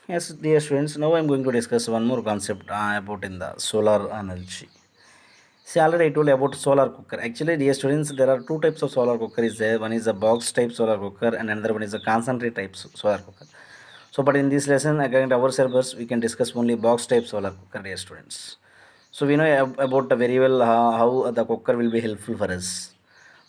Yes, dear students, now I'm going to discuss one more concept about in the solar energy. See, already I told you about solar cooker. Actually, dear students, there are two types of solar cooker. Is there? One is a box type solar cooker, and another one is a concentrate type solar cooker. So, but in this lesson, again, our syllabus, we can discuss only box type solar cooker, dear students. So we know about very well how the cooker will be helpful for us.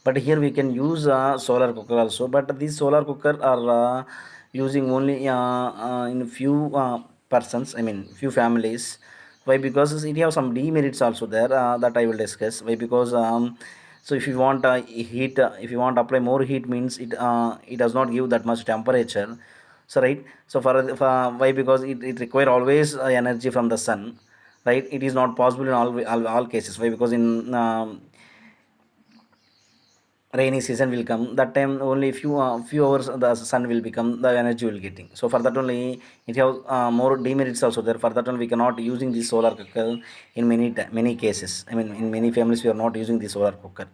But here we can use solar cooker also. But these solar cooker are using only in few persons. I mean, few families. Why? Because it have some demerits also there that I will discuss. Why? Because so if you want heat, if you want to apply more heat, means it does not give that much temperature. So right. So for why? Because it require always energy from the sun, right? It is not possible in all cases. Why? Because in rainy season will come, that time only few hours the sun will become, the energy will getting. So for that only it have more demerits also there. For that only we cannot using this solar cooker in many cases. I mean, in many families we are not using the solar cooker.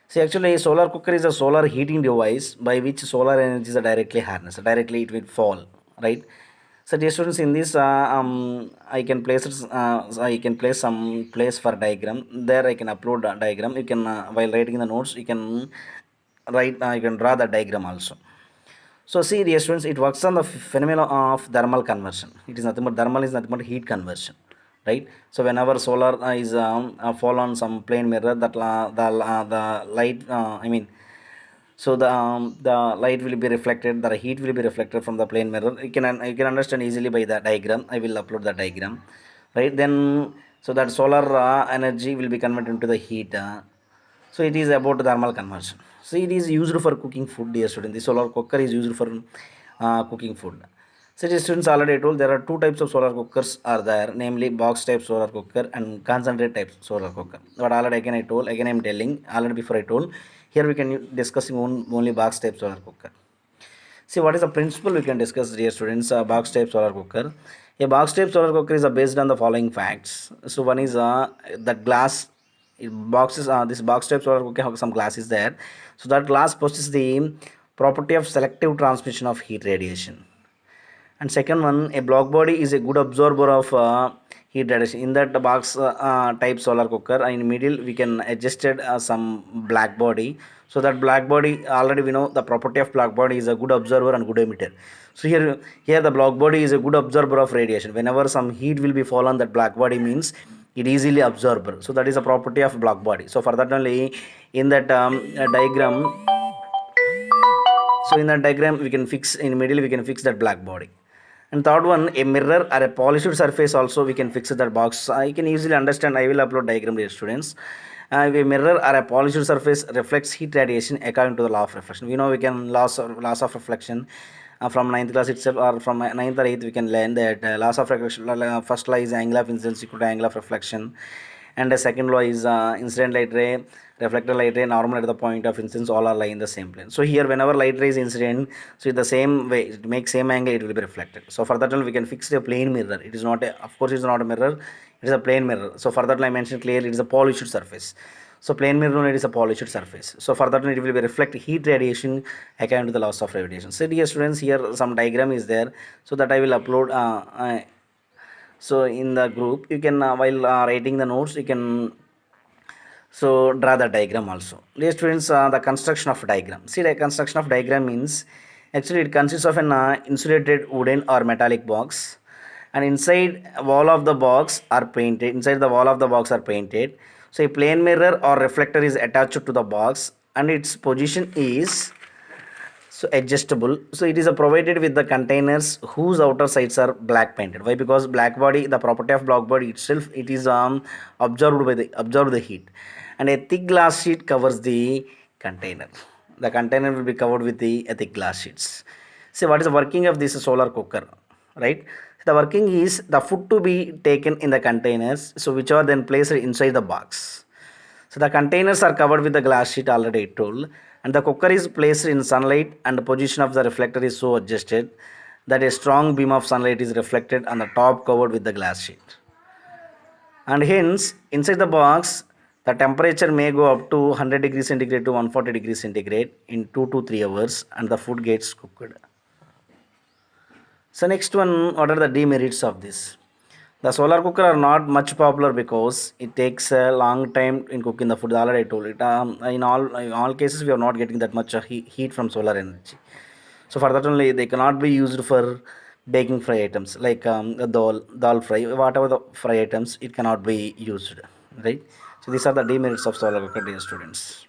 See, actually, solar cooker is a solar heating device by which solar energy is directly harnessed. Directly, it will fall, right? So, dear students, in this, I can I can place some place for diagram. There, I can upload a diagram. You can, while writing the notes, you can write. You can draw the diagram also. So, see, dear students, it works on the phenomenon of thermal conversion. It is nothing but thermal is nothing but heat conversion, right? So whenever solar is fall on some plane mirror, that the light I mean, so the light will be reflected, the heat will be reflected from the plane mirror. You can understand easily by the diagram. I will upload the diagram, right? Then so that solar energy will be converted into the heat. So it is about thermal conversion. So it is used for cooking food, dear student. The solar cooker is used for cooking food. So dear students, already told there are two types of solar cookers are there, namely box type solar cooker and concentrate type solar cooker. But already again I told, again I am telling, already before I told, here we can discussing only box type solar cooker. See, what is the principle we can discuss, dear students? Box type solar cooker. A box type solar cooker is based on the following facts. So one is the glass boxes. This box type solar cooker have some glass is there. So that glass possesses the property of selective transmission of heat radiation. And second one, a block body is a good absorber of heat radiation. In that box type solar cooker, in middle we can adjusted some black body. So that black body, already we know the property of black body is a good absorber and good emitter. So here the black body is a good absorber of radiation. Whenever some heat will be fall on that black body, means it easily absorber. So that is a property of black body. So for that only, in that diagram, so in that diagram we can fix, in middle we can fix that black body. And third one, a mirror or a polished surface also we can fix that box. I can easily understand. I will upload diagram, dear students. A mirror or a polished surface reflects heat radiation according to the law of reflection. We know we can laws of reflection from ninth class itself, or from ninth or 8th we can learn that laws of reflection. First law is angle of incidence equal to angle of reflection, and the second law is incident light ray, reflected light ray, normal at the point of incidence, all are lying in the same plane. So here whenever light ray is incident, so the same way it makes same angle, it will be reflected. So for that one we can fix a plane mirror. It is not a, of course it is not a mirror, it is a plane mirror. So for that one I mentioned clearly, it is a polished surface. So plane mirror, it is a polished surface. So for that one it will be reflect heat radiation according to the laws of radiation. So dear students, here some diagram is there, so that I will upload so in the group you can while writing the notes, you can so draw the diagram also. Dear students, the construction of diagram. See, the construction of diagram means actually it consists of an insulated wooden or metallic box, and inside wall of the box are painted. Inside the wall of the box are painted. So a plane mirror or reflector is attached to the box, and its position is so adjustable. So it is provided with the containers whose outer sides are black painted. Why? Because black body, the property of black body itself, it is absorbed the heat, and a thick glass sheet covers the container. The container will be covered with the thick glass sheets. See, what is the working of this solar cooker, right? The working is the food to be taken in the containers, so which are then placed inside the box. So the containers are covered with the glass sheet, already told, and the cooker is placed in sunlight, and the position of the reflector is so adjusted that a strong beam of sunlight is reflected on the top covered with the glass sheet. And hence, inside the box, the temperature may go up to 100 degrees centigrade to 140 degrees centigrade in 2 to 3 hours, and the food gets cooked. So next one, what are the demerits of this? The solar cooker are not much popular because it takes a long time in cooking the food. Already I told it. In all cases, we are not getting that much heat from solar energy. So for that only, they cannot be used for baking fry items like the dal fry, whatever the fry items, it cannot be used, right? So these are the demerits of solar cooker, dear students.